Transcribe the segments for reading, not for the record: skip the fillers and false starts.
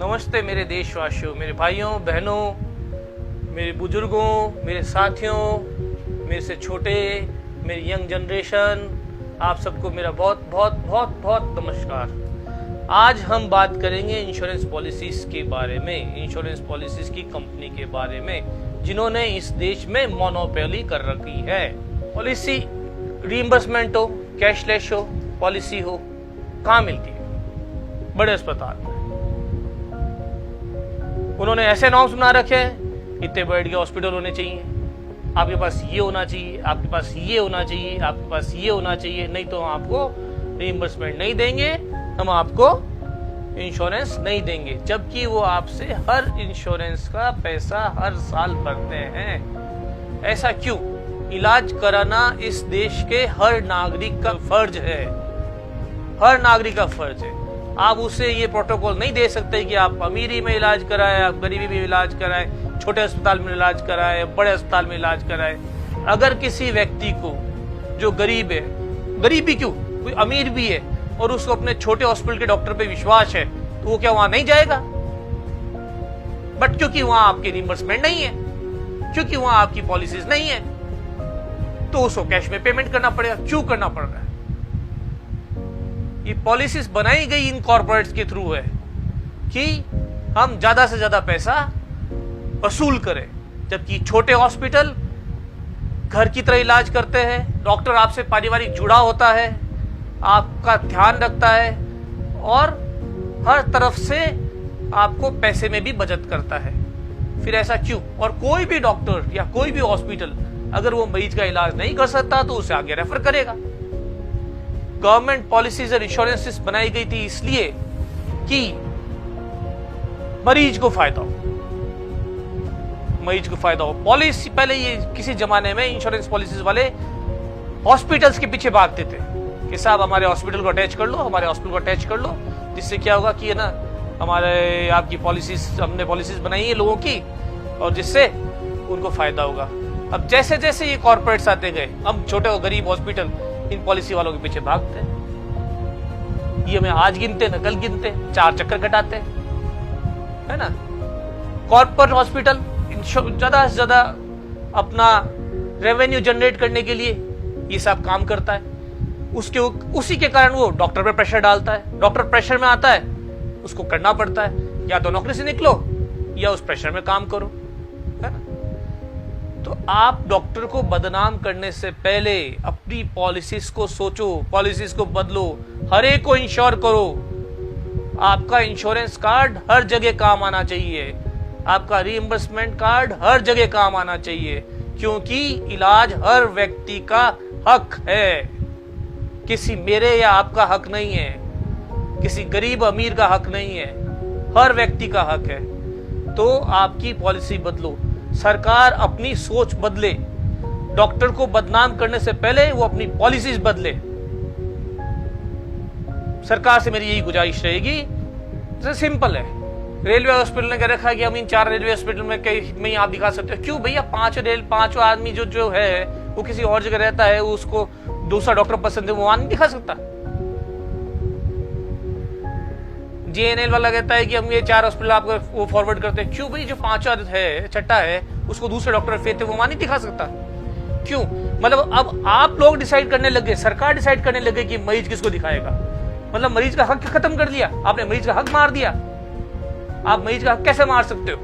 नमस्ते मेरे देशवासियों, मेरे भाइयों बहनों, मेरे बुजुर्गों, मेरे साथियों, मेरे से छोटे, मेरी यंग जनरेशन, आप सबको मेरा बहुत बहुत बहुत बहुत नमस्कार। आज हम बात करेंगे इंश्योरेंस पॉलिसीज के बारे में, इंश्योरेंस पॉलिसीज की कंपनी के बारे में जिन्होंने इस देश में मोनोपोली कर रखी है। पॉलिसी रीइंबर्समेंट हो, कैशलेस हो, पॉलिसी हो, कहाँ मिलती है? बड़े अस्पताल में। उन्होंने ऐसे नॉर्म्स बना रखे हैं, इतने बेड के हॉस्पिटल होने चाहिए, आपके पास ये होना चाहिए, आपके पास ये होना चाहिए, आपके पास ये होना चाहिए, नहीं तो हम आपको रीइंबर्समेंट नहीं देंगे, हम आपको इंश्योरेंस नहीं देंगे। जबकि वो आपसे हर इंश्योरेंस का पैसा हर साल भरते हैं। ऐसा क्यों? इलाज कराना इस देश के हर नागरिक का फर्ज है, हर नागरिक का फर्ज है। आप उसे ये प्रोटोकॉल नहीं दे सकते कि आप अमीरी में इलाज कराएं, आप गरीबी में इलाज कराएं, छोटे अस्पताल में इलाज कराएं, बड़े अस्पताल में इलाज कराएं। अगर किसी व्यक्ति को जो गरीब है, गरीबी क्यों, कोई अमीर भी है और उसको अपने छोटे हॉस्पिटल के डॉक्टर पे विश्वास है, तो वो क्या वहां नहीं जाएगा? बट क्योंकि वहां आपकी रिइंबर्समेंट नहीं है, क्योंकि वहां आपकी पॉलिसीज नहीं है, तो उसको कैश में पेमेंट करना पड़ेगा। क्यों करना पड़ रहा है? ये पॉलिसीज बनाई गई इन कॉर्पोरेट्स के थ्रू है कि हम ज्यादा से ज्यादा पैसा वसूल करें, जबकि छोटे हॉस्पिटल घर की तरह इलाज करते हैं, डॉक्टर आपसे पारिवारिक जुड़ा होता है, आपका ध्यान रखता है और हर तरफ से आपको पैसे में भी बचत करता है। फिर ऐसा क्यों? और कोई भी डॉक्टर या कोई भी हॉस्पिटल अगर वो मरीज का इलाज नहीं कर सकता तो उसे आगे रेफर करेगा। गवर्नमेंट पॉलिसीज और इंश्योरेंसेस बनाई गई थी इसलिए कि मरीज को फायदा हो, मरीज को फायदा हो। पॉलिसी पहले ये किसी जमाने में इंश्योरेंस पॉलिसीज वाले हॉस्पिटल्स के पीछे भागते थे कि साहब हमारे हॉस्पिटल को अटैच कर लो, हमारे हॉस्पिटल को अटैच कर लो, जिससे क्या होगा कि है ना, हमारे आपकी पॉलिसीज, हमने पॉलिसीज बनाई है लोगों की और जिससे उनको फायदा होगा। अब जैसे जैसे ये कॉर्पोरेट्स आते गए, हम छोटे और गरीब हॉस्पिटल इन पॉलिसी वालों के पीछे भागते हैं। ये हमें आज गिनते न कल गिनते, 4 चक्कर कटाते है ना। कॉर्पोरेट हॉस्पिटल ज्यादा से ज्यादा अपना रेवेन्यू जनरेट करने के लिए ये सब काम करता है। उसी के कारण वो डॉक्टर पे प्रेशर डालता है, डॉक्टर प्रेशर में आता है, उसको करना पड़ता है, या तो नौकरी से निकलो या उस प्रेशर में काम करो, है ना। तो आप डॉक्टर को बदनाम करने से पहले अपनी पॉलिसीज को सोचो, पॉलिसीज को बदलो, हर एक को इंश्योर करो। आपका इंश्योरेंस कार्ड हर जगह काम आना चाहिए, आपका रीइंबर्समेंट कार्ड हर जगह काम आना चाहिए, क्योंकि इलाज हर व्यक्ति का हक है, किसी मेरे या आपका हक नहीं है, किसी गरीब अमीर का हक नहीं है, हर व्यक्ति का हक है। तो आपकी पॉलिसी बदलो, सरकार अपनी सोच बदले, डॉक्टर को बदनाम करने से पहले वो अपनी पॉलिसीज बदले। सरकार से मेरी यही गुजारिश रहेगी। जैसे सिंपल है, रेलवे हॉस्पिटल ने कह रखा है कि हम इन 4 रेलवे हॉस्पिटल में कहीं में आप दिखा सकते हो। क्यों भैया? 5 आदमी जो है वो किसी और जगह रहता है, उसको दूसरा डॉक्टर पसंद है, वो वहां नहीं दिखा सकता। JNL वाला कहता है कि हम ये 4 हॉस्पिटल आपको वो फॉरवर्ड करते हैं। क्यों भाई? जो 5 है, छठा है, उसको दूसरे डॉक्टर फेंकते, वो वहां नहीं दिखा सकता। क्यों? मतलब अब आप लोग डिसाइड करने लगे, सरकार डिसाइड करने लगे कि मरीज किसको दिखाएगा। मतलब मरीज का हक खत्म कर दिया आपने, मरीज का हक मार दिया। आप मरीज का हक कैसे मार सकते हो?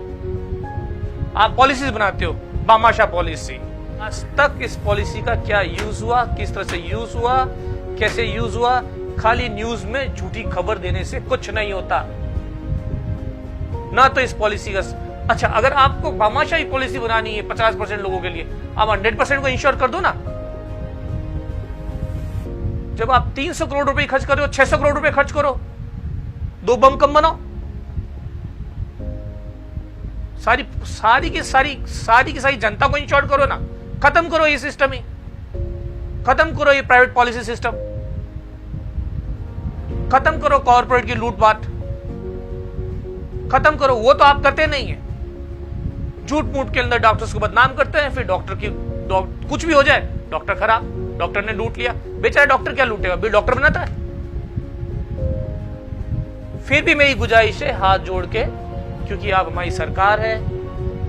आप पॉलिसीज बनाते हो, बामाशा पॉलिसी। आज तक इस पॉलिसी का क्या यूज हुआ, किस तरह से यूज हुआ, कैसे यूज हुआ? खाली न्यूज में झूठी खबर देने से कुछ नहीं होता ना। तो इस पॉलिसी का अच्छा, अगर आपको बामाशाही पॉलिसी बनानी है 50% लोगों के लिए, आप 100% को इंश्योर कर दो ना। जब आप 300 करोड़ रुपए खर्च कर रहे हो, 600 करोड़ रुपए खर्च करो, 2 बम कम बनाओ। सारी की सारी जनता को इंश्योर करो ना। खत्म करो ये सिस्टम ही, खत्म करो ये प्राइवेट पॉलिसी सिस्टम, खत्म करो कॉर्पोरेट की लूटपाट, खत्म करो। वो तो आप करते नहीं है, झूठ मूठ के अंदर डॉक्टर्स को बदनाम करते हैं, फिर कुछ भी हो जाए, डॉक्टर खराब, डॉक्टर ने लूट लिया। बेचारा डॉक्टर क्या लूटेगा, बिल डॉक्टर बनाता है। फिर भी मेरी गुजारिश है हाथ जोड़ के, क्योंकि आप हमारी सरकार है,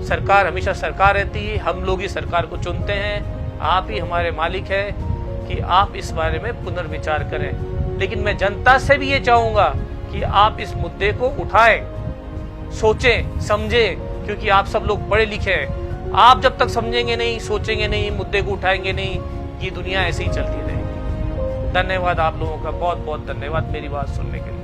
सरकार हमेशा सरकार रहती है, हम लोग ही सरकार को चुनते हैं, आप ही हमारे मालिक है, कि आप इस बारे में पुनर्विचार करें। लेकिन मैं जनता से भी ये चाहूंगा कि आप इस मुद्दे को उठाएं, सोचें, समझें, क्योंकि आप सब लोग पढ़े लिखे हैं। आप जब तक समझेंगे नहीं, सोचेंगे नहीं, मुद्दे को उठाएंगे नहीं, ये दुनिया ऐसे ही चलती रहेगी। धन्यवाद आप लोगों का, बहुत बहुत धन्यवाद मेरी बात सुनने के लिए।